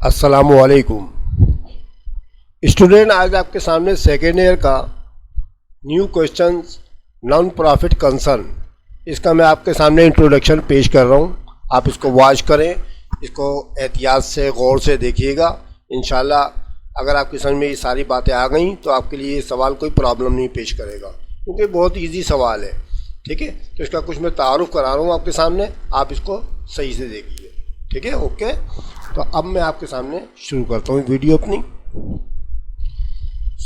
अस्सलामुअलैकुम स्टूडेंट, आज आपके सामने सेकेंड ईयर का new question non profit concern, इसका मैं आपके सामने इंट्रोडक्शन पेश कर रहा हूँ। आप इसको वॉच करें, इसको एहतियात से गौर से देखिएगा। इंशाल्लाह अगर आपकी समझ में ये सारी बातें आ गई तो आपके लिए ये सवाल कोई प्रॉब्लम नहीं पेश करेगा, क्योंकि बहुत ईजी सवाल है। ठीक है, तो इसका कुछ मैं तारुफ करा रहा हूँ आपके सामने, आप इसको सही से देखिए। ठीक है, ओके। तो अब मैं आपके सामने शुरू करता हूँ वीडियो अपनी।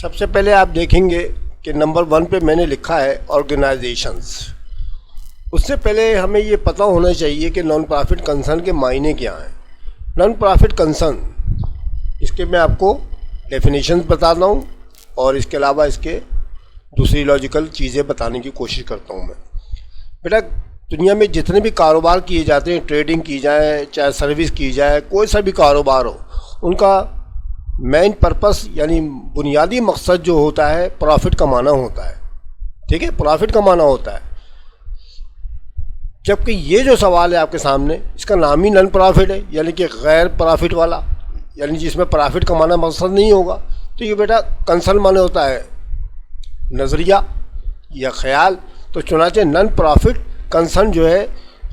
सबसे पहले आप देखेंगे कि नंबर 1 पे मैंने लिखा है ऑर्गेनाइजेशंस। उससे पहले हमें ये पता होना चाहिए कि नॉन प्रॉफिट कंसर्न के मायने क्या हैं। नॉन प्रॉफिट कंसर्न, इसके मैं आपको डेफिनेशंस बताता हूँ और इसके अलावा इसके दूसरी लॉजिकल चीज़ें बताने की कोशिश करता हूँ मैं। बेटा, दुनिया में जितने भी कारोबार किए जाते हैं, ट्रेडिंग की जाए चाहे सर्विस की जाए, कोई सा भी कारोबार हो, उनका मेन पर्पस यानी बुनियादी मकसद जो होता है प्रॉफिट कमाना होता है। ठीक है, प्रॉफिट कमाना होता है। जबकि ये जो सवाल है आपके सामने, इसका नाम ही नॉन प्रॉफिट है, यानी कि गैर प्रॉफिट वाला, यानी जिसमें प्रॉफिट कमाना मकसद नहीं होगा। तो ये बेटा कंसर्न माने होता है नज़रिया या ख्याल। तो चुनाचे नॉन प्रॉफिट कंसर्न जो है,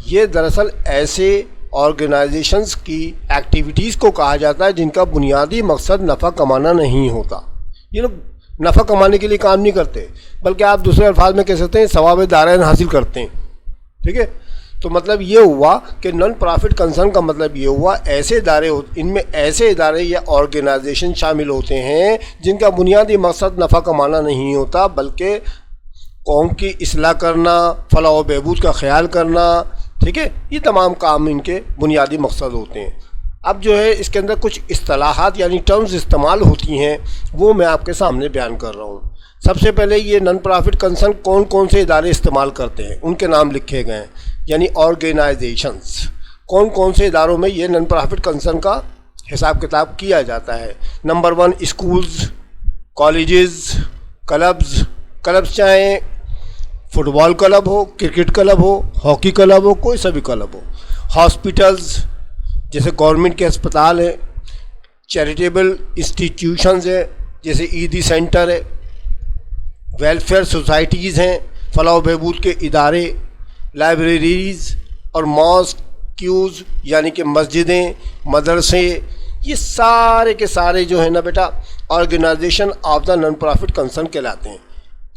ये दरअसल ऐसे ऑर्गेनाइजेशंस की एक्टिविटीज़ को कहा जाता है जिनका बुनियादी मकसद नफ़ा कमाना नहीं होता। ये लोग नफ़ा कमाने के लिए काम नहीं करते, बल्कि आप दूसरे अल्फाज में कह सकते हैं सवाब दारैन हासिल करते हैं। ठीक है, तो मतलब ये हुआ कि नॉन प्रॉफिट कंसर्न का मतलब ये हुआ ऐसे इदारे, इनमें ऐसे इदारे या ऑर्गेनाइजेशन शामिल होते हैं जिनका बुनियादी मकसद नफ़ा कमाना नहीं होता, बल्कि कौम की इस्लाह करना, फलाह व बहबूद का ख्याल करना। ठीक है, ये तमाम काम इनके बुनियादी मकसद होते हैं। अब जो है इसके अंदर कुछ इस्तिलाहात यानी टर्म्स इस्तेमाल होती हैं, वो मैं आपके सामने बयान कर रहा हूँ। सबसे पहले ये नॉन प्रॉफिट कंसर्न कौन कौन से इदारे इस्तेमाल करते हैं, उनके नाम लिखे गए हैं, यानी ऑर्गेनाइजेशंस। कौन कौन से इदारों में ये नॉन प्रॉफिट कंसर्न का हिसाब किताब किया जाता है। नंबर 1 स्कूल्स, कॉलेजेस, क्लब्स चाहे फुटबॉल क्लब हो, क्रिकेट क्लब हो, हॉकी क्लब हो, कोई सा भी क्लब हो। हॉस्पिटल्स जैसे गवर्नमेंट के अस्पताल हैं, चैरिटेबल इंस्टीट्यूशंस हैं जैसे ईदी सेंटर है, वेलफेयर सोसाइटीज़ हैं, फलाह बहबूद के इदारे, लाइब्रेरीज़ और मॉस्क्यूज़ यानी कि मस्जिदें, मदरसे, ये सारे के सारे जो है ना बेटा organisation of the non profit concern कहलाते हैं।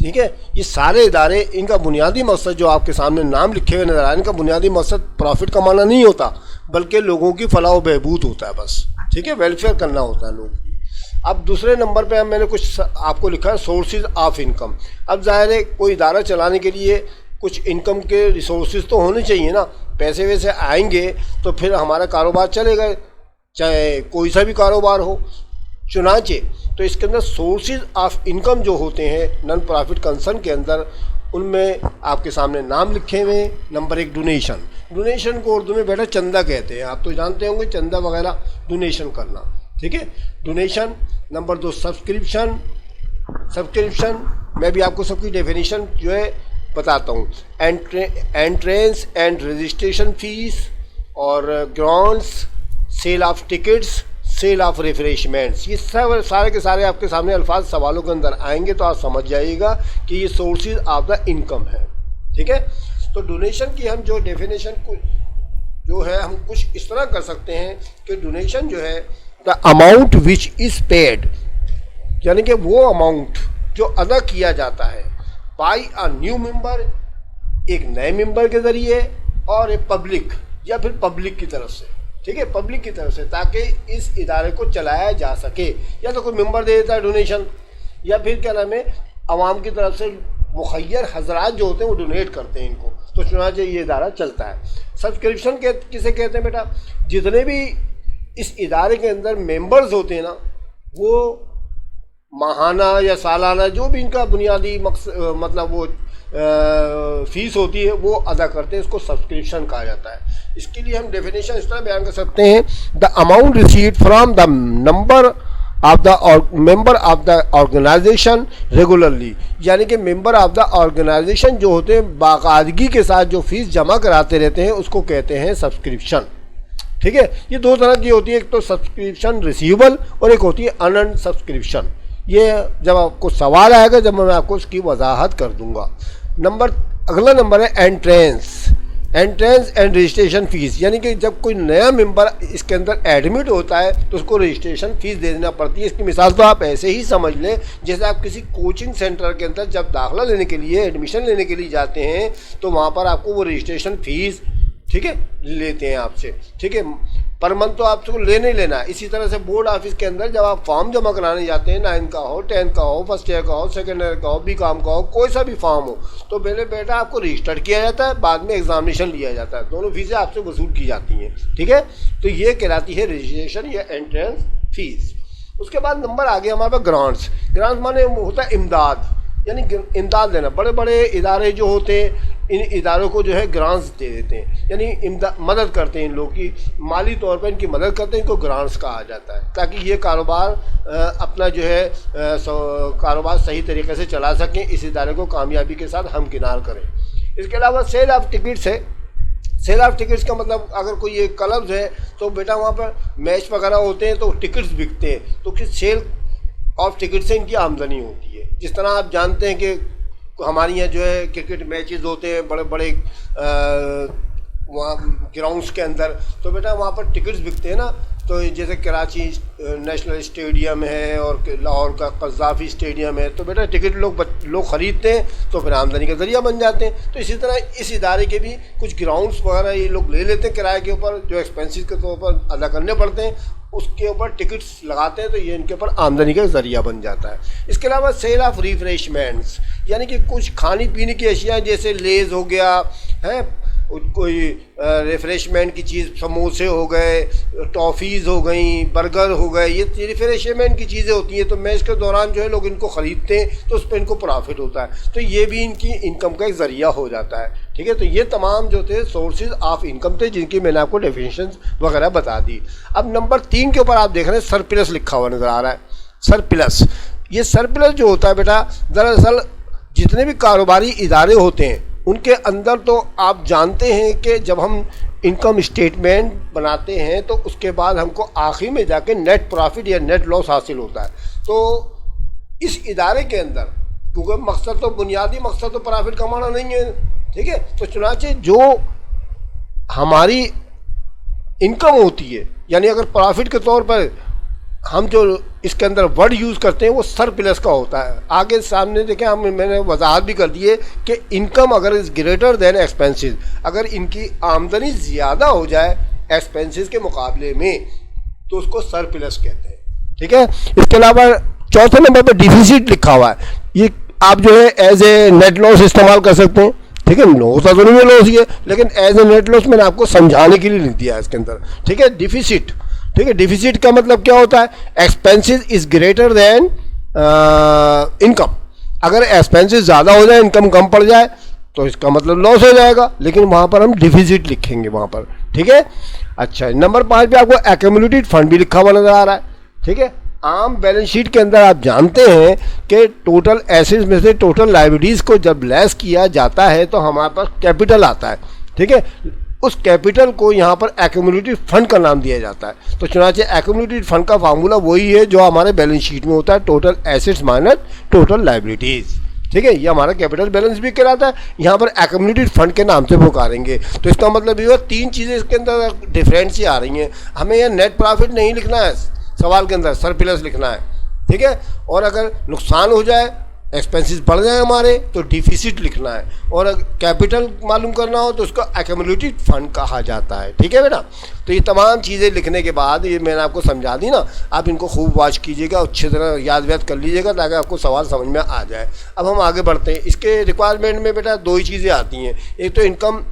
ठीक है, ये सारे इदारे, इनका बुनियादी मकसद जो आपके सामने नाम लिखे हुए नजर आ रहे हैं, इनका बुनियादी मकसद प्रॉफिट कमाना नहीं होता, बल्कि लोगों की फलाह व बहबूद होता है बस। ठीक है, वेलफेयर करना होता है लोगों की। अब दूसरे नंबर पे मैंने कुछ आपको लिखा है सोर्सेज ऑफ इनकम। अब जाहिर है कोई इदारा चलाने के लिए कुछ इनकम के रिसोर्सेज तो होने चाहिए ना, पैसे वैसे आएंगे तो फिर हमारा कारोबार चलेगा, चाहे कोई सा भी कारोबार हो। चुनाचे तो इसके अंदर सोर्सेज ऑफ इनकम जो होते हैं नॉन प्रॉफिट कंसर्न के अंदर, उनमें आपके सामने नाम लिखे हुए हैं। नंबर 1 डोनेशन को उर्दू में बेटा चंदा कहते हैं, आप तो जानते होंगे, चंदा वगैरह डोनेशन करना। ठीक है, डोनेशन। नंबर 2 सब्सक्रिप्शन मैं भी आपको सबकी डेफिनेशन जो है बताता हूँ। एंट्रेंस एंड रजिस्ट्रेशन फीस और grants, sale of tickets, sale of refreshments, ये सब सारे के सारे आपके सामने अल्फाज सवालों के अंदर आएंगे तो आप समझ जाइएगा कि ये सोर्सेज ऑफ द इनकम है। ठीक है, तो डोनेशन की हम जो डेफिनेशन जो है हम कुछ इस तरह कर सकते हैं कि डोनेशन जो है the amount which is paid, यानी कि वो अमाउंट जो अदा किया जाता है बाय अ न्यू मेंबर, एक नए मेंबर के ज़रिए, और एक पब्लिक या फिर पब्लिक की तरफ से। ठीक है, पब्लिक की तरफ से, ताकि इस इदारे को चलाया जा सके। या तो कोई मेंबर दे देता है डोनेशन, या फिर क्या नाम है आवाम की तरफ से मुखय्यर हजरात जो होते हैं वो डोनेट करते हैं इनको, तो चुनाचे ये इदारा चलता है। सब्सक्रिप्शन किसे कहते हैं बेटा, जितने भी इस इदारे के अंदर मेंबर्स होते हैं ना, वो माहाना या सालाना जो भी इनका बुनियादी मतलब वो फीस होती है वो अदा करते हैं, इसको सब्सक्रिप्शन कहा जाता है। इसके लिए हम डेफिनेशन इस तरह बयान कर सकते हैं, the amount received from the member of the organisation regularly, यानी कि मेंबर ऑफ द ऑर्गेनाइजेशन जो होते हैं बाकायदगी के साथ जो फीस जमा कराते रहते हैं उसको कहते हैं सब्सक्रिप्शन। ठीक है, ये दो तरह की होती है, एक तो सब्सक्रिप्शन रिसीवेबल और एक होती है अनअर्न्ड सब्सक्रिप्शन। ये जब आपको सवाल आएगा जब मैं आपको उसकी वजाहत कर दूंगा। अगला नंबर है एंट्रेंस एंड रजिस्ट्रेशन फ़ीस, यानी कि जब कोई नया मेंबर इसके अंदर एडमिट होता है तो उसको रजिस्ट्रेशन फ़ीस दे देना पड़ती है। इसकी मिसाल तो आप ऐसे ही समझ लें, जैसे आप किसी कोचिंग सेंटर के अंदर जब दाखिला लेने के लिए, एडमिशन लेने के लिए जाते हैं तो वहाँ पर आपको वो रजिस्ट्रेशन फ़ीस, ठीक है, लेते हैं आपसे, ठीक है, पर मंथ तो आपको लेना ही लेना है। इसी तरह से बोर्ड ऑफिस के अंदर जब आप फॉर्म जमा कराने जाते हैं, 9th का हो, 10th का हो, फर्स्ट ईयर का हो, सेकेंड ईयर का हो, BCom का हो, कोई सा भी फॉर्म हो, तो पहले बेटा आपको रजिस्टर किया जाता है, बाद में एग्जामिनेशन लिया जाता है, दोनों फीसें आपसे वसूल की जाती हैं, ठीक है। तो ये कहलाती है रजिस्ट्रेशन या एंट्रेंस फीस। उसके बाद नंबर आ गया हमारे पास ग्रांट्स माने होता है इमदाद, यानी इमदाद देना। बड़े बड़े इदारे जो होते हैं इन इदारों को जो है ग्रांट्स दे देते हैं, यानी मदद करते हैं इन लोग की, माली तौर पर इनकी मदद करते हैं, इनको ग्रांट्स कहा जाता है, ताकि ये कारोबार अपना जो है कारोबार सही तरीके से चला सकें, इस इदारे को कामयाबी के साथ हमकिनार करें। इसके अलावा सेल ऑफ टिकट्स है। सेल ऑफ टिकट्स का मतलब अगर कोई एक क्लब्स है तो बेटा वहाँ पर मैच वगैरह होते हैं तो टिकट्स बिकते हैं, तो किस सेल ऑफ टिकट से इनकी आमदनी होती है। जिस तरह आप जानते हैं कि हमारे यहाँ जो है क्रिकेट मैचेस होते हैं बड़े बड़े वहाँ ग्राउंड्स के अंदर, तो बेटा वहाँ पर टिकट्स बिकते हैं ना, तो जैसे कराची नेशनल स्टेडियम है और लाहौर का कज़ाफ़ी स्टेडियम है, तो बेटा टिकट लोग ख़रीदते हैं तो फिर आमदनी का ज़रिया बन जाते हैं। तो इसी तरह इस इदारे के भी कुछ ग्राउंड्स वगैरह ये लोग ले लेते हैं किराए के ऊपर, जो एक्सपेंसेस के तौर पर अदा करने पड़ते हैं, उसके ऊपर टिकट्स लगाते हैं, तो ये इनके ऊपर आमदनी का ज़रिया बन जाता है। इसके अलावा सेल ऑफ रिफ्रेशमेंट्स, यानी कि कुछ खाने पीने की अशिया जैसे लेज़ हो गया है, कोई रिफ्रेशमेंट की चीज़, समोसे हो गए, टॉफ़ीज़ हो गई, बर्गर हो गए, ये रिफ्रेशमेंट की चीज़ें होती हैं। तो मैच के दौरान जो है लोग इनको ख़रीदते हैं तो उस पर इनको प्रॉफिट होता है, तो ये भी इनकी इनकम का एक ज़रिया हो जाता है, ठीक है। तो ये तमाम जो थे सोर्सेज ऑफ इनकम थे, जिनकी मैंने आपको डेफिनेशन वगैरह बता दी। अब नंबर 3 के ऊपर आप देख रहे हैं सरप्लस लिखा हुआ नज़र आ रहा है। सरप्लस, ये सरप्लस जो होता है बेटा, दरअसल जितने भी कारोबारी इदारे होते हैं उनके अंदर तो आप जानते हैं कि जब हम इनकम स्टेटमेंट बनाते हैं तो उसके बाद हमको आखिर में जाके नेट प्रॉफिट या नेट लॉस हासिल होता है। तो इस इदारे के अंदर, क्योंकि मकसद तो बुनियादी मकसद तो प्रॉफिट कमाना नहीं है, ठीक है, तो चुनांचे जो हमारी इनकम होती है, यानी अगर प्रॉफिट के तौर पर हम जो इसके अंदर वर्ड यूज़ करते हैं वो सरप्लस का होता है। आगे सामने देखें, मैंने वजाहत भी कर दी है कि इनकम अगर इज़ ग्रेटर देन एक्सपेंसेस, अगर इनकी आमदनी ज़्यादा हो जाए एक्सपेंसेस के मुकाबले में तो उसको सरप्लस कहते हैं, ठीक है। इसके अलावा चौथे नंबर पर डिफिसिट लिखा हुआ है, ये आप जो है एज ए नेट लॉस इस्तेमाल कर सकते हैं, ठीक है। होता तो नहीं है लॉस ये, लेकिन एज ए नेट लॉस मैंने आपको समझाने के लिए लिख दिया है इसके अंदर, ठीक है। डिफिसिट, ठीक है, डिफिसिट का मतलब क्या होता है, expenses is greater than income. अगर एक्सपेंसेस ज़्यादा हो जाए, इनकम कम पड़ जाए, तो इसका मतलब लॉस हो जाएगा, लेकिन वहाँ पर हम डिफिसिट लिखेंगे वहाँ पर, ठीक है। अच्छा, नंबर 5 पे आपको एक्यूमुलेटेड फंड भी लिखा हुआ नज़र आ रहा है, ठीक है। आम बैलेंस शीट के अंदर आप जानते हैं कि टोटल एसेट्स में से टोटल लायबिलिटीज़ को जब लेस किया जाता है तो हमारे पास कैपिटल आता है, ठीक है। उस कैपिटल को यहाँ पर एक्यूमुलेटेड फंड का नाम दिया जाता है। तो चुनांचे एक्यूमुलेटेड फंड का फार्मूला वही है जो हमारे बैलेंस शीट में होता है, total assets minus total liabilities, ठीक है। ये हमारा कैपिटल बैलेंस भी कहलाता है, यहाँ पर एक्यूमुलेटेड फंड के नाम से पुकारेंगे। तो इसका मतलब ये 3 चीज़ें इसके अंदर डिफरेंस ही आ रही हैं। हमें यह नेट प्रॉफिट नहीं लिखना है सवाल के अंदर, सरप्लस लिखना है, ठीक है। और अगर नुकसान हो जाए, एक्सपेंसेस बढ़ जाए हमारे, तो डिफिसिट लिखना है, और अगर कैपिटल मालूम करना हो तो उसको एक्यूमुलेटेड फंड कहा जाता है, ठीक है बेटा। तो ये तमाम चीज़ें लिखने के बाद, ये मैंने आपको समझा दी ना, आप इनको खूब वॉच कीजिएगा, अच्छी तरह याद व्याद कर लीजिएगा ताकि आपको सवाल समझ में आ जाए। अब हम आगे बढ़ते हैं। इसके रिक्वायरमेंट में बेटा 2 ही चीज़ें आती हैं, एक तो इनकम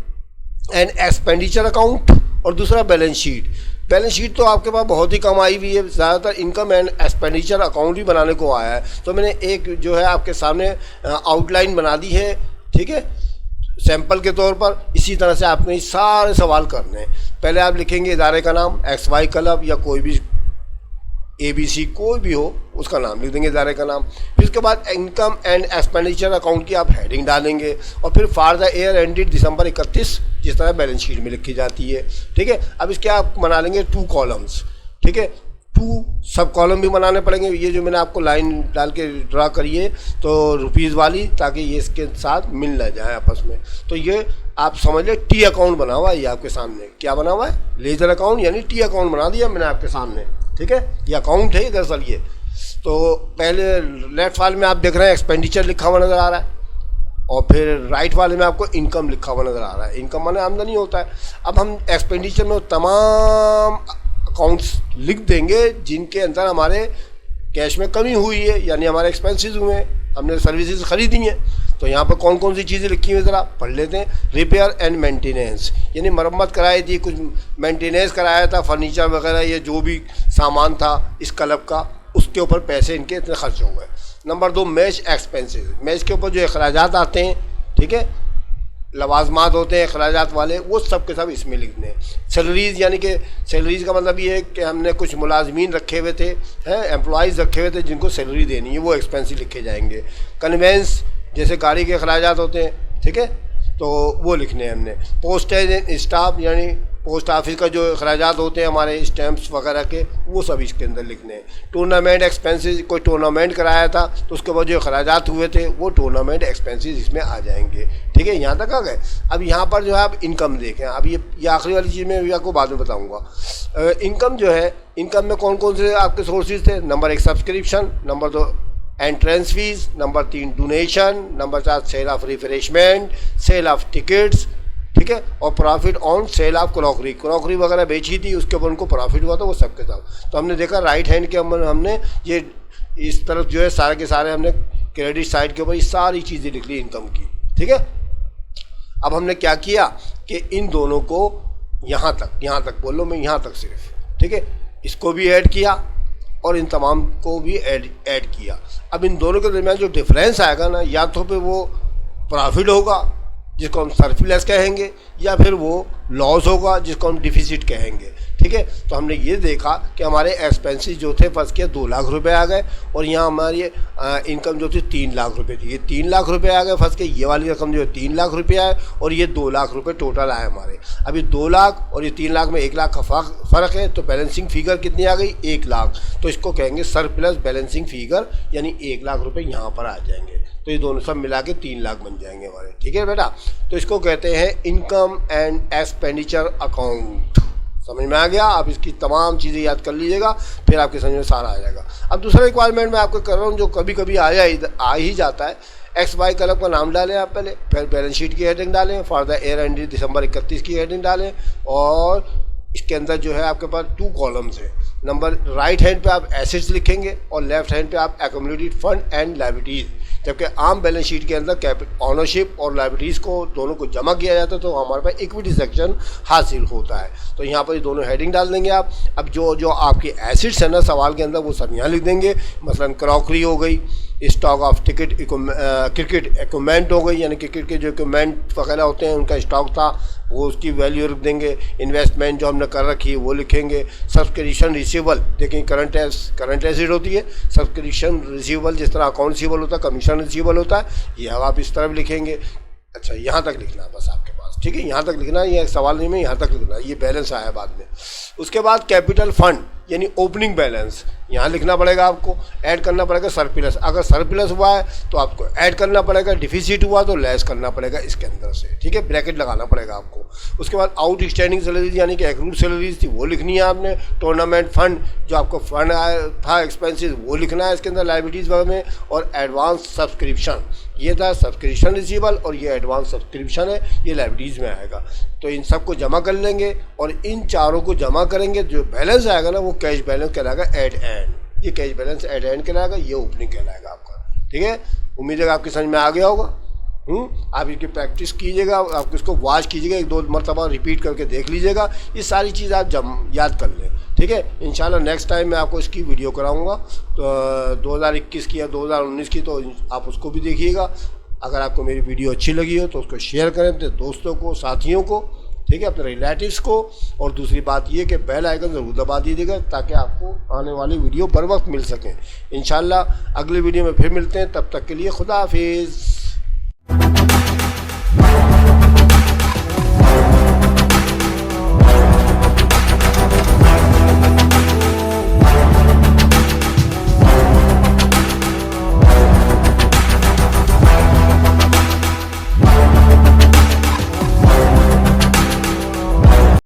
एंड एक्सपेंडिचर अकाउंट और दूसरा बैलेंस शीट। बैलेंस शीट तो आपके पास बहुत ही कम आई हुई है, ज़्यादातर इनकम एंड एक्सपेंडिचर अकाउंट ही बनाने को आया है। तो मैंने एक जो है आपके सामने आउटलाइन बना दी है, ठीक है, सैंपल के तौर पर। इसी तरह से आपने ये सारे सवाल करने हैं। पहले आप लिखेंगे इदारे का नाम, XY क्लब या कोई भी ABC कोई भी हो उसका नाम लिख देंगे, इदारे का नाम। फिर उसके बाद इनकम एंड एक्सपेंडिचर अकाउंट की आप हेडिंग डालेंगे, और फिर फॉर द ईयर एंडेड दिसंबर 31 जिस तरह बैलेंस शीट में लिखी जाती है, ठीक है। अब इसके आप बना लेंगे 2 कॉलम्स, ठीक है। 2 सब कॉलम भी बनाने पड़ेंगे। ये जो मैंने आपको लाइन डाल के ड्रा करी है तो रुपीज़ वाली, ताकि ये इसके साथ मिल ना जाए आपस में। तो ये आप समझ लें T अकाउंट बना हुआ है, ये आपके सामने क्या बना हुआ है, लेजर अकाउंट यानी T अकाउंट बना दिया मैंने आपके सामने, ठीक है। ये अकाउंट है दरअसल ये। तो पहले लेफ्ट वाले में आप देख रहे हैं एक्सपेंडिचर लिखा हुआ नज़र आ रहा है, और फिर राइट वाले में आपको इनकम लिखा हुआ नज़र आ रहा है। इनकम माने आमदनी होता है। अब हम एक्सपेंडिचर में तमाम अकाउंट्स लिख देंगे जिनके अंदर हमारे कैश में कमी हुई है, यानी हमारे एक्सपेंसेस हुए हैं, हमने सर्विसेज खरीदी हैं। तो यहाँ पर कौन कौन सी चीज़ें लिखी हुई ज़रा पढ़ लेते हैं। रिपेयर एंड मेंटेनेंस, यानी मरम्मत कराई थी, कुछ मेंटेनेंस कराया था, फर्नीचर वगैरह, ये जो भी सामान था इस क्लब का, उसके ऊपर पैसे इनके इतने खर्च हो गए। नंबर 2 मैच एक्सपेंसेस, मैच के ऊपर जो अखराजात आते हैं, ठीक है, लवाजमात होते हैं अखराजात वाले, वो सब के सब इसमें लिखने हैं। सैलरीज़, यानी कि सैलरीज़ का मतलब ये है कि हमने कुछ मुलाजमीन रखे हुए थे, हैं एम्प्लॉइज़ रखे हुए थे जिनको सैलरी देनी है, वो एक्सपेंसिव लिखे जाएंगे। कन्वेंस, जैसे गाड़ी के अखराजात होते हैं, ठीक है, तो वो लिखने हैं हमने। पोस्टेज एंड स्टाफ, यानी पोस्ट ऑफिस का जो अखराजात होते हैं हमारे स्टैम्प्स वगैरह के, वो सब इसके अंदर लिखने हैं। टूर्नामेंट एक्सपेंसेस, कोई टूर्नामेंट कराया था तो उसके बाद जो अखराजात हुए थे वो टूर्नामेंट एक्सपेंसेस इसमें आ जाएंगे, ठीक है। यहाँ तक आ गए। अब यहाँ पर जो है आप इनकम देखें। अब ये आखिरी वाली चीज़ मैं आपको बाद में बताऊँगा। इनकम जो है, इनकम में कौन कौन से आपके सोर्सेज थे। Number 1 subscription, number 2 entrance fees, number 3 donation, number 4 sale of refreshment, sale of tickets, ठीक है, और profit on sale of crockery वगैरह बेची थी, उसके ऊपर उनको प्रॉफिट हुआ था, वो सबके साथ। तो हमने देखा राइट हैंड के हमने ये इस तरफ जो है सारे के सारे हमने क्रेडिट साइड के ऊपर ये सारी चीज़ें लिख ली इनकम की, ठीक है। अब हमने क्या किया कि इन दोनों को यहाँ तक बोलो, मैं यहाँ तक सिर्फ, ठीक है, इसको भी ऐड किया और इन तमाम को भी ऐड किया। अब इन दोनों के दरमियान जो डिफरेंस आएगा ना, या तो फिर वो प्रॉफिट होगा जिसको हम सरप्लस कहेंगे, या फिर वो लॉस होगा जिसको हम डिफिसिट कहेंगे, ठीक है। तो हमने ये देखा कि हमारे एक्सपेंसेस जो थे फर्स्ट के 2 लाख रुपए आ गए, और यहाँ हमारी इनकम जो थी 3 लाख रुपए थी, ये 3 लाख रुपए आ गए फर्स्ट के। ये वाली रकम जो है 3 लाख रुपए आए, और ये 2 लाख रुपए टोटल आए हमारे। अभी 2 लाख और ये 3 लाख में 1 लाख का फ़र्क है, तो बैलेंसिंग फिगर कितनी आ गई, 1 लाख। तो इसको कहेंगे सरप्लस बैलेंसिंग फिगर, यानी 1 लाख रुपये यहाँ पर आ जाएंगे। तो ये दोनों सब मिला के 3 लाख बन जाएंगे हमारे, ठीक है बेटा। तो इसको कहते हैं इनकम एंड एक्सपेंडिचर अकाउंट। समझ में आ गया। आप इसकी तमाम चीज़ें याद कर लीजिएगा, फिर आपके समझ में सारा आ जाएगा। अब दूसरा रिक्वायरमेंट मैं आपको कर रहा हूँ जो कभी कभी आ ही जाता है। XY क्लब का नाम डालें आप पहले, फिर बैलेंस शीट की हेडिंग डालें, फॉर द ईयर एंडेड दिसंबर 31 की हेडिंग डालें, और इसके अंदर जो है आपके पास 2 कॉलम्स है। नंबर राइट हैंड पे आप एसेट्स लिखेंगे और लेफ्ट हैंड पे आप एक्युमुलेटेड फंड एंड लायबिलिटीज़। जबकि आम बैलेंस शीट के अंदर ऑनरशिप और लायबिलिटीज़ को दोनों को जमा किया जाता है, तो हमारे पास इक्विटी सेक्शन हासिल होता है। तो यहाँ पर ये दोनों हेडिंग डाल देंगे आप। अब जो आपके एसेट्स है ना सवाल के अंदर, वो सब यहाँ लिख देंगे। मसलन क्रॉकरी हो गई, स्टॉक ऑफ क्रिकेट इक्विपमेंट हो गई, यानी क्रिकेट के जो इक्विपमेंट वगैरह होते हैं उनका स्टॉक था, वो उसकी वैल्यू रख देंगे। इन्वेस्टमेंट जो हमने कर रखी है वो लिखेंगे। सब्सक्रिप्शन रिसीवेबल, देखिए करंट एसेट होती है। सब्सक्रिप्शन रिसीवेबल जिस तरह अकाउंट रिसीवेबल होता है, कमीशन रिसीवेबल होता है, ये आप इस तरफ लिखेंगे। अच्छा, यहाँ तक लिखना है बस आपके पास, ठीक है, यहाँ तक लिखना है, ये सवाल नहीं में यहाँ तक लिखना है। ये बैलेंस आया बाद में। उसके बाद कैपिटल फंड यानी ओपनिंग बैलेंस, यहाँ लिखना पड़ेगा आपको। ऐड करना पड़ेगा सरप्लस, अगर सरप्लस हुआ है तो आपको ऐड करना पड़ेगा, डिफिसिट हुआ तो लेस करना पड़ेगा इसके अंदर से, ठीक है, ब्रैकेट लगाना पड़ेगा आपको। उसके बाद आउट स्टैंडिंग सैलरीज यानी कि एक्रूड सैलरीज थी वो लिखनी है आपने। टूर्नामेंट फंड जो आपको फंड आया था एक्सपेंसेस वो लिखना है इसके अंदर लायबिलिटीज़ वगैरह में। और एडवांस सब्सक्रिप्शन, ये था सब्सक्रिप्शन रिसीवेबल और ये एडवांस सब्सक्रिप्शन है, ये लायबिलिटीज़ में आएगा। तो इन सब को जमा कर लेंगे और इन चारों को जमा करेंगे, जो बैलेंस आएगा ना वो कैश बैलेंस कहलाएगा एट एंड। ये कैश बैलेंस एट एंड कहलाएगा, ये ओपनिंग कहलाएगा आपका, ठीक है। उम्मीद है आपकी समझ में आ गया होगा। आप इसकी प्रैक्टिस कीजिएगा, आप इसको वॉच कीजिएगा, 1-2 मरतबा रिपीट करके देख लीजिएगा। ये सारी चीज़ आप याद कर लें, ठीक है। इंशाल्लाह नेक्स्ट टाइम मैं आपको इसकी वीडियो कराऊंगा, तो 2021 की या 2019 की, तो आप उसको भी देखिएगा। अगर आपको मेरी वीडियो अच्छी लगी हो तो उसको शेयर करें अपने दोस्तों को, साथियों को, ठीक है, अपने रिलेटिव्स को। और दूसरी बात ये कि बेल आइकन ज़रूर दबा दीजिएगा ताकि आपको आने वाली वीडियो बर वक्त मिल सकें। इंशाल्लाह अगली वीडियो में फिर मिलते हैं, तब तक के लिए खुदा हाफिज़।